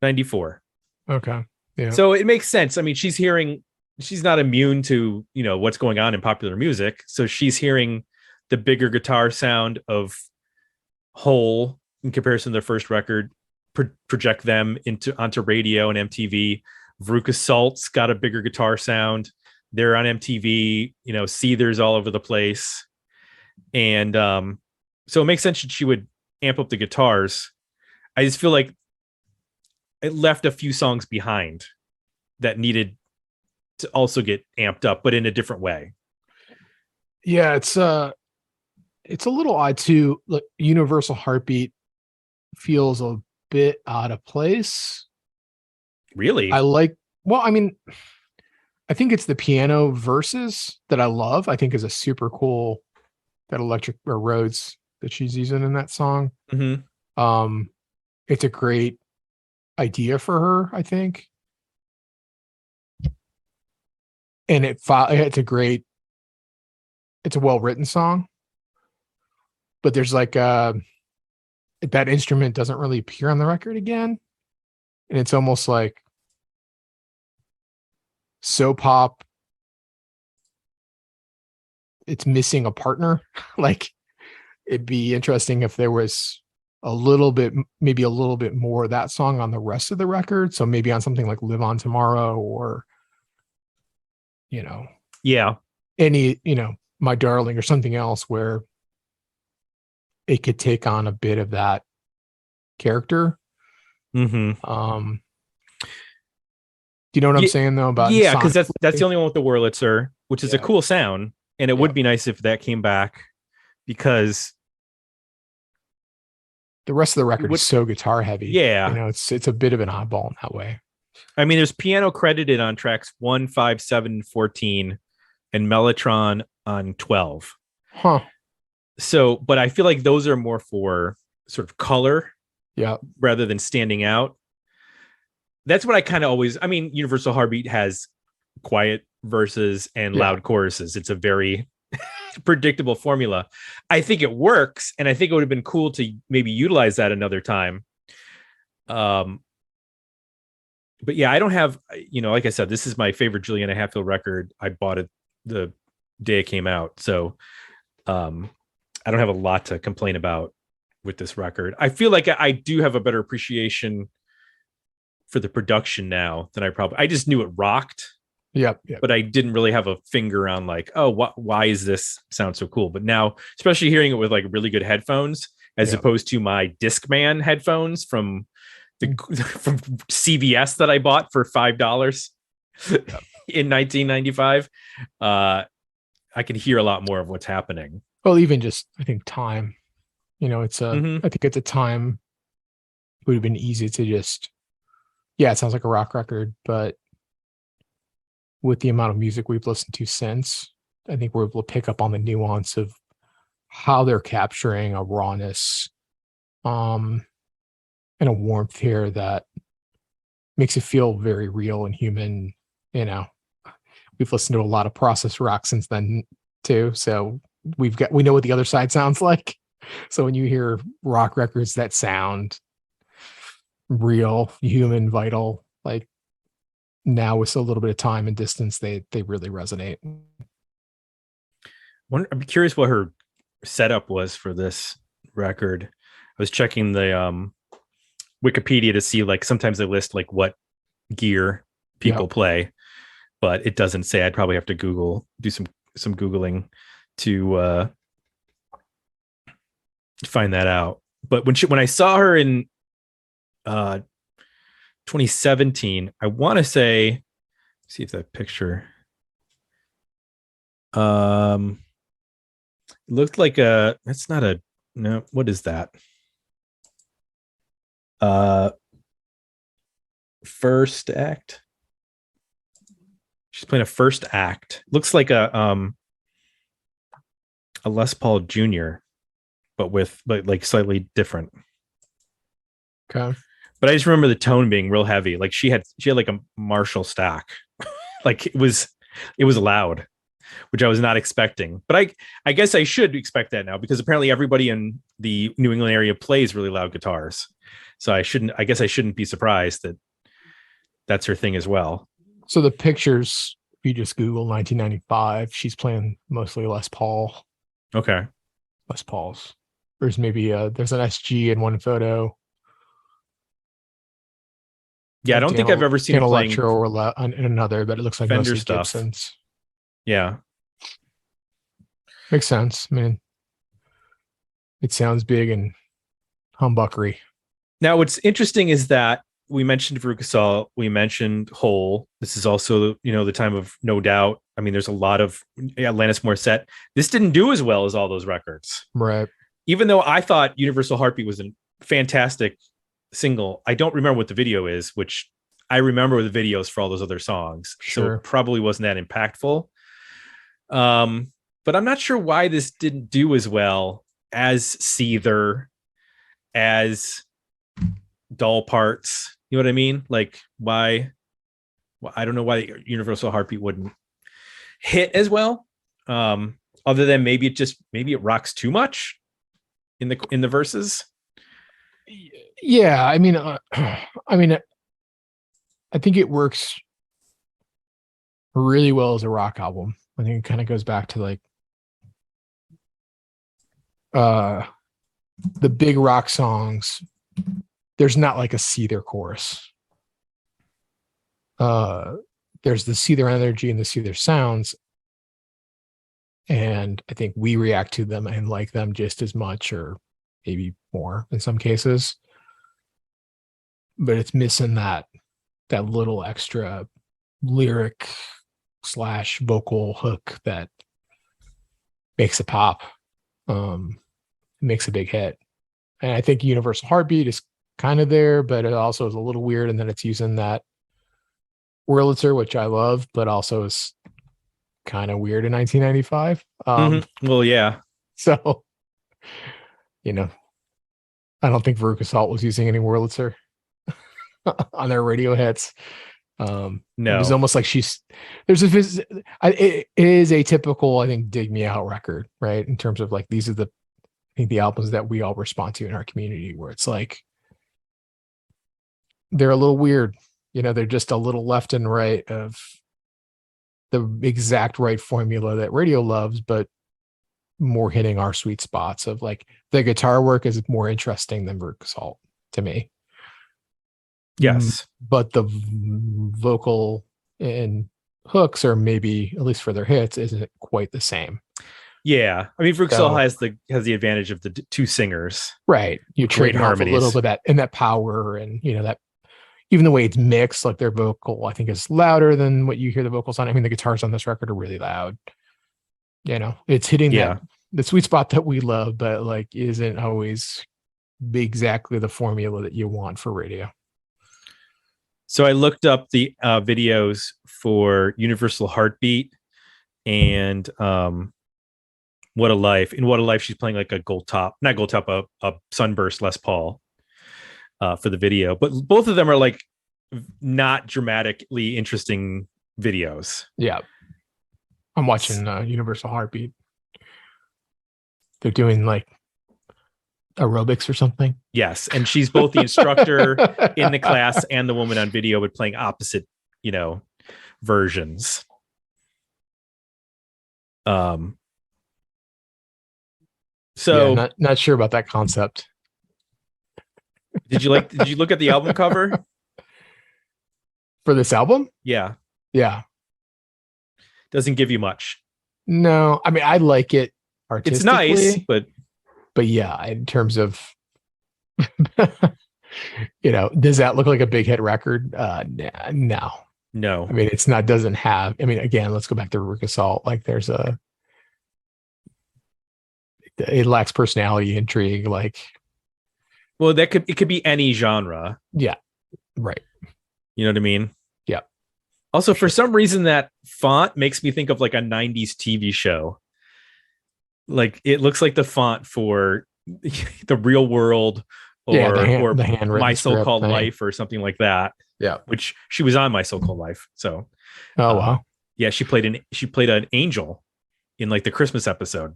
94. Okay. Yeah. So it makes sense. I mean, she's not immune to, what's going on in popular music. So she's hearing the bigger guitar sound of Hole in comparison to their first record, project them onto radio and MTV. Veruca Salt's got a bigger guitar sound. They're on MTV, Seether's all over the place. And so it makes sense that she would amp up the guitars. I just feel like it left a few songs behind that needed to also get amped up, but in a different way. Yeah, it's a little odd too. Like, Universal Heartbeat feels a bit out of place. Really? I think it's the piano verses that I love. I think is a super cool, that electric or Rhodes that she's using in that song. Mm-hmm. It's a great idea for her, I think. And it's a well-written song, but there's like that instrument doesn't really appear on the record again. And it's almost like so pop. It's missing a partner. Like, it'd be interesting if there was maybe a little bit more of that song on the rest of the record. So maybe on something like Live On Tomorrow, or, yeah, any, My Darling or something else where it could take on a bit of that character. Mm-hmm. Do you know what I'm saying though? About because that's the only one with the Wurlitzer, which is a cool sound. And it would be nice if that came back, because the rest of the record is so guitar heavy. Yeah. It's a bit of an oddball in that way. I mean, there's piano credited on tracks 1, 5, 7, 14, and Mellotron on 12. Huh. So, but I feel like those are more for sort of color, rather than standing out. That's what I kind of always, Universal Heartbeat has quiet verses and loud choruses. It's a very predictable formula. I think it works, and I think it would have been cool to maybe utilize that another time. But yeah, I don't have, like I said, this is my favorite Juliana Hatfield record. I bought it the day it came out. So I don't have a lot to complain about with this record. I feel like I do have a better appreciation for the production now than I just knew it rocked. Yep. But I didn't really have a finger on like, why is this sound so cool? But now, especially hearing it with like really good headphones, as opposed to my Discman headphones from CVS that I bought for $5 in 1995, I can hear a lot more of what's happening. Well, even just, I think time, it's I think at the time it would have been easy to just, it sounds like a rock record, but with the amount of music we've listened to since, I think we're able to pick up on the nuance of how they're capturing a rawness, and a warmth here that makes it feel very real and human. We've listened to a lot of process rock since then too. So we know what the other side sounds like. So when you hear rock records that sound real, human, vital, like now with a little bit of time and distance, they really resonate. I'm curious what her setup was for this record. I was checking the Wikipedia to see, like, sometimes they list like what gear people play, but it doesn't say. I'd probably have to do some Googling to find that out. But when I saw her in 2017, I want to say, see if that picture looked like that's not a, no, what is that? First act. She's playing a first act. Looks like a Les Paul Jr., but like slightly different. Okay. But I just remember the tone being real heavy. Like she had like a Marshall stack. Like it was loud, which I was not expecting. But I guess I should expect that now, because apparently everybody in the New England area plays really loud guitars. So I guess I shouldn't be surprised that that's her thing as well. So the pictures, if you just Google 1995, she's playing mostly Les Paul. Okay. Les Pauls. There's maybe there's an SG in one photo. Yeah, I don't think I've ever seen her playing Electro or in another, but it looks like Fender mostly stuff. Gibsons. Yeah. Makes sense. I mean, it sounds big and humbuckery. Now, what's interesting is that we mentioned Veruca Salt, we mentioned Hole. This is also, the time of No Doubt. I mean, there's a lot of Alanis Morissette. This didn't do as well as all those records. Right. Even though I thought Universal Heartbeat was a fantastic single, I don't remember what the video is, which I remember the videos for all those other songs. Sure. So it probably wasn't that impactful. But I'm not sure why this didn't do as well as Seether, as Doll Parts. You know what I mean? Like, why? Well, I don't know why Universal Heartbeat wouldn't hit as well. Other than maybe it rocks too much in the verses. Yeah, I mean, I think it works really well as a rock album. I think it kind of goes back to like the big rock songs. There's not like a Seether chorus. There's the Seether energy and the Seether sounds, and I think we react to them and like them just as much, or maybe more in some cases. But it's missing that little extra lyric / vocal hook that makes it pop, makes a big hit. And I think Universal Heartbeat is kind of there, but it also is a little weird, and then it's using that Wurlitzer, which I love, but also is kind of weird in 1995. Well, yeah. So, I don't think Veruca Salt was using any Wurlitzer on their radio hits. No, it was almost like it is a typical, I think, Dig Me Out record, right? In terms of like, these are the albums that we all respond to in our community, where it's like they're a little weird, they're just a little left and right of the exact right formula that radio loves, but more hitting our sweet spots of like the guitar work is more interesting than Veruca Salt to me. Yes. But the vocal and hooks are, maybe, at least for their hits, isn't quite the same. Yeah. I mean, Veruca Salt has the advantage of the two singers. Right. You trade off a little bit that power, and that even the way it's mixed, like their vocal, I think, is louder than what you hear the vocals on. I mean, the guitars on this record are really loud. It's hitting the sweet spot that we love, but like isn't always exactly the formula that you want for radio. So I looked up the videos for Universal Heartbeat and What a Life. In What a Life, she's playing like a Sunburst Les Paul for the video. But both of them are like not dramatically interesting videos. Yeah. I'm watching Universal Heartbeat. they're doing like aerobics or something. Yes, and she's both the instructor in the class and the woman on video, but playing opposite, versions. So yeah, not sure about that concept. did you look at the album cover? For this album? Yeah. Yeah. Doesn't give you much. No, I mean, I like it artistically. It's nice, but yeah, in terms of, does that look like a big hit record? No. no. I mean, doesn't have, I mean, again, let's go back to Rurik Assault. Like it lacks personality, intrigue. Like, Well, it could be any genre. yeah, right. You know what I mean? Yeah. Also, for some reason, that font makes me think of like a 90s TV show. Like it looks like the font for The Real World or the handwritten My So-Called script thing. Life or something like that. Yeah. Which she was on My So-Called Life. So Oh, wow. yeah, she played an angel in like the Christmas episode.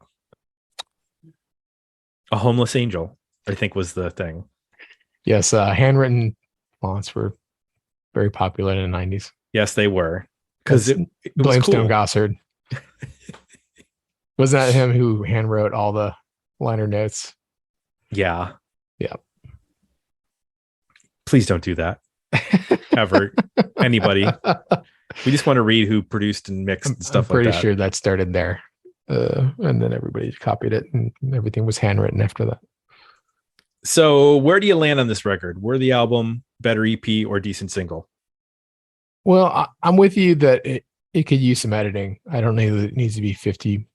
A homeless angel, I think, was the thing. Yes. Handwritten fonts were very popular in the 90s. Yes, they were. Because it was Blame cool. Stone Gossard. Wasn't that him who handwrote all the liner notes? Yeah. Yeah. Please don't do that. Ever. Anybody. We just want to read who produced and mixed and stuff I'm pretty like that. sure that started there. And then everybody copied it and everything was handwritten after that. So where do you land on this record? Worthy album, better EP, or decent single? Well, I'm with you that it could use some editing. I don't know that it needs to be 50.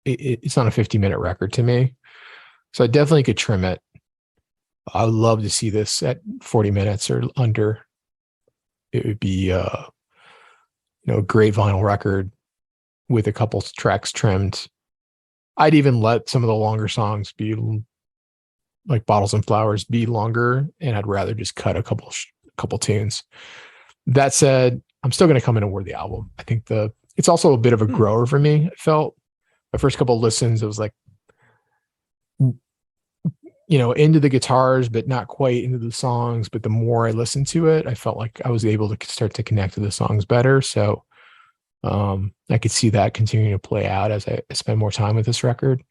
It's not a 50-minute record to me. So I definitely could trim it. I would love to see this at 40 minutes or under. It would be a great vinyl record with a couple tracks trimmed. I'd even let some of the longer songs be like Bottles and Flowers be longer, and I'd rather just cut a couple tunes. That said, I'm still going to come in a worthy album. I think it's also a bit of a grower for me. I felt my first couple of listens, it was like, into the guitars, but not quite into the songs. But the more I listened to it, I felt like I was able to start to connect to the songs better. So I could see that continuing to play out as I spend more time with this record.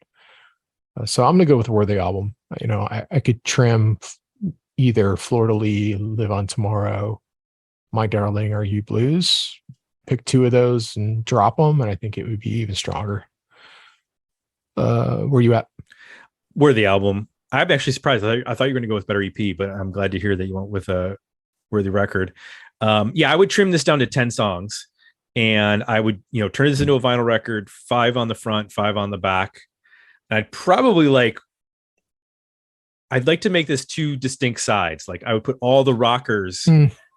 So I'm going to go with worthy album. I could trim either Fleur De Lys, Live On Tomorrow, My Darling, Are You Blues. Pick two of those and drop them, and I think it would be even stronger. Where you at? Worthy album. I'm actually surprised. I thought you were going to go with better EP, but I'm glad to hear that you went with a worthy record. Yeah, I would trim this down to 10 songs, and I would, turn this into a vinyl record, 5 on the front, 5 on the back. And I'd like to make this 2 distinct sides. Like I would put all the rockers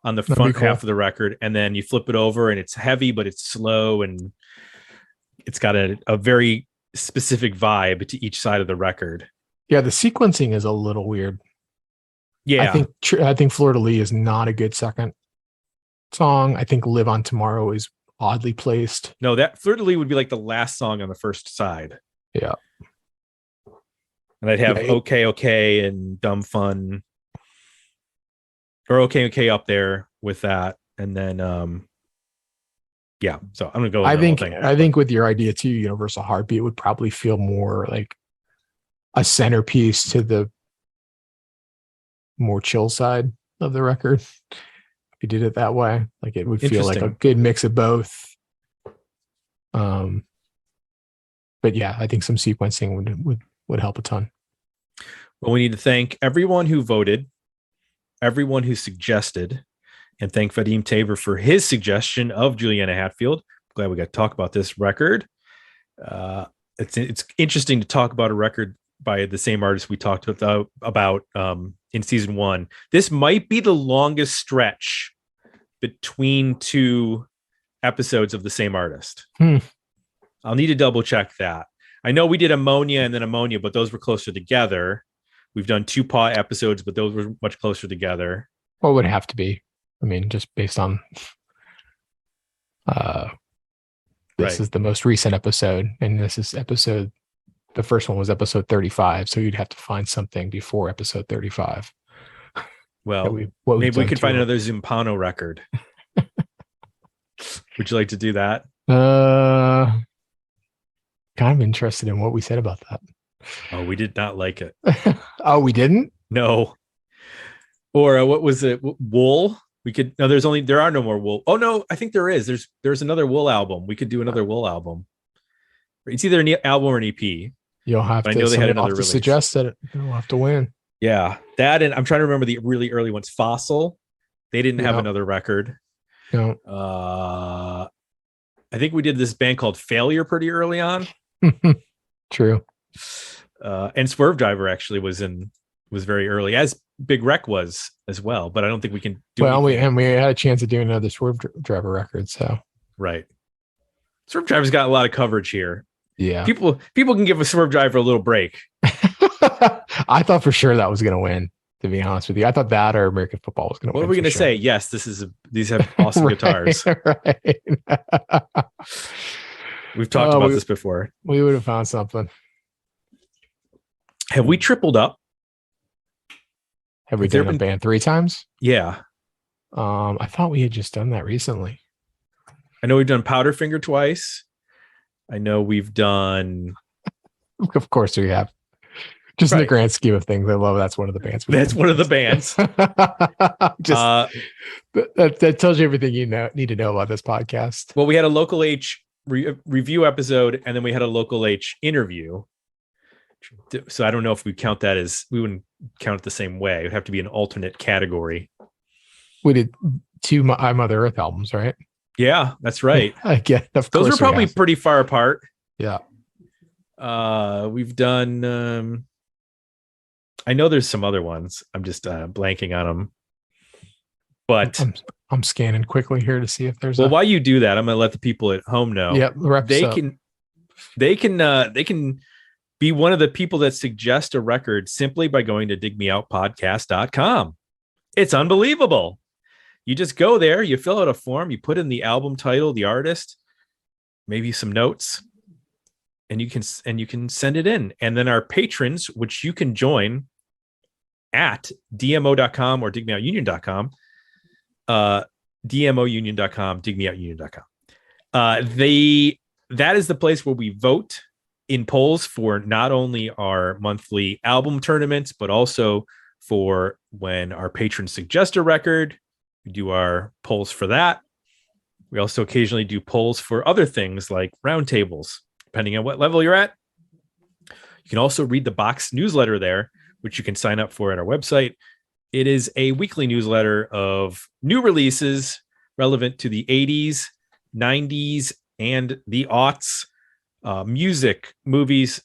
on the front half of the record, and then you flip it over and it's heavy, but it's slow, and it's got a very specific vibe to each side of the record. Yeah, the sequencing is a little weird. Yeah, I think Fleur De Lys is not a good second song. I think Live On Tomorrow is oddly placed. No, that Fleur De Lys would be like the last song on the first side. Yeah. And I'd have Okay and Dumb Fun, or Okay up there with that. And then so I'm gonna go with I think with your idea too, Universal Heartbeat would probably feel more like a centerpiece to the more chill side of the record. If you did it that way, like it would feel like a good mix of both. But yeah, I think some sequencing would help a ton. Well, we need to thank everyone who voted, everyone who suggested, and thank Vadim Tabor for his suggestion of Juliana Hatfield. Glad we got to talk about this record. It's interesting to talk about a record by the same artist we talked about in season 1. This might be the longest stretch between 2 episodes of the same artist. I'll need to double check that. I know we did Ammonia and then Ammonia, but those were closer together. We've done 2 Paw episodes, but those were much closer together. Well, it would have to be. I mean, just based on this is the most recent episode, and this is episode the first one was episode 35, so you'd have to find something before episode 35. Well, We've maybe we done could find to another Zumpano record. Would you like to do that? kind of interested in what we said about that. Oh, we did not like it. Oh, we didn't? No. Or what was it? Wool? We could. No, there are no more Wool. Oh no, I think there is. There's another Wool album. We could do another Wool album. It's either an album or an EP. You'll have But I to. know they had Somebody will another have to release. suggest it. You'll have to win. Yeah, that, and I'm trying to remember the really early ones. Fossil. They didn't have Yeah. another record. No. I think we did this band called Failure pretty early on. True. And Swerve Driver actually was very early, as Big Wreck was as well. But I don't think we can do. Well, we anything. had a chance of doing another Swerve Driver record, so Right. Swerve Driver's got a lot of coverage here. yeah. People can give a Swerve Driver a little break. I thought for sure that was going to win. To be honest with you, I thought that or American football was going to win. What are we going to say? Yes, these have awesome Right, guitars. Right. We've talked about this before. We would have found something. Have we tripled up? Have we Have there done a been- band 3 times? Yeah. I thought we had just done that recently. I know we've done Powderfinger twice. I know we've done. Of course we have. Just in the Right. grand scheme of things, I love that's one of the bands. That's one of the bands. Just that tells you everything you need to know about this podcast. Well, we had a Local H review episode, and then we had a Local H interview. So I don't know if we count that as, we wouldn't count it the same way. It would have to be an alternate category. We did 2 I Mother Earth albums, right? Yeah, that's right. Again, of course. Those are we probably have. pretty far apart. Yeah. We've done. I know there's some other ones. I'm just blanking on them. But I'm scanning quickly here to see if there's. while you do that, I'm going to let the people at home know. Yep. They can be one of the people that suggest a record simply by going to digmeoutpodcast.com. It's unbelievable. You just go there, you fill out a form, you put in the album title, the artist, maybe some notes, and you can send it in. And then our patrons, which you can join at dmo.com or digmeoutunion.com, dmounion.com, digmeoutunion.com. That is the place where we vote in polls for not only our monthly album tournaments, but also for when our patrons suggest a record. We do our polls for that. We also occasionally do polls for other things like roundtables, depending on what level you're at. You can also read the box newsletter there, which you can sign up for at our website. It is a weekly newsletter of new releases relevant to the 80s, 90s, and the aughts, music, movies,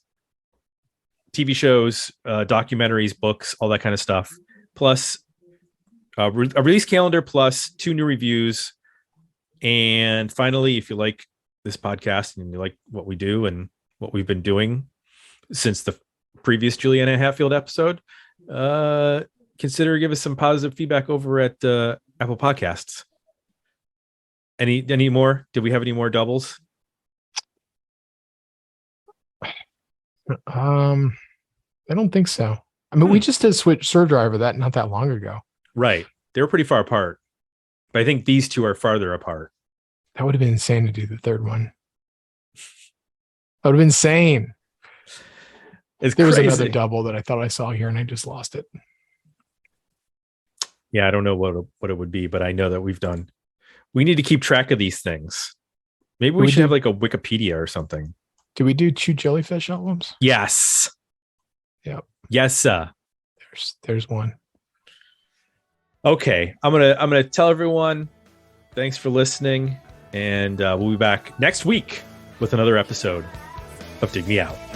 TV shows, documentaries, books, all that kind of stuff. Plus a release calendar, plus 2 new reviews. And finally, if you like this podcast and you like what we do and what we've been doing since the previous Juliana Hatfield episode, consider give us some positive feedback over at Apple Podcasts. Any more? Did we have any more doubles? I don't think so. I mean, we just did switch Swerve Driver that not that long ago. Right. They were pretty far apart. But I think these 2 are farther apart. That would have been insane to do the third one. That would have been insane. It's There was crazy. another double that I thought I saw here and I just lost it. Yeah, I don't know what it would be, but I know that we need to keep track of these things. Maybe we should have like a Wikipedia or something. Did we do 2 Jellyfish albums? Yes. Yep. Yes, sir. There's one. Okay. I'm gonna tell everyone thanks for listening, and we'll be back next week with another episode of Dig Me Out.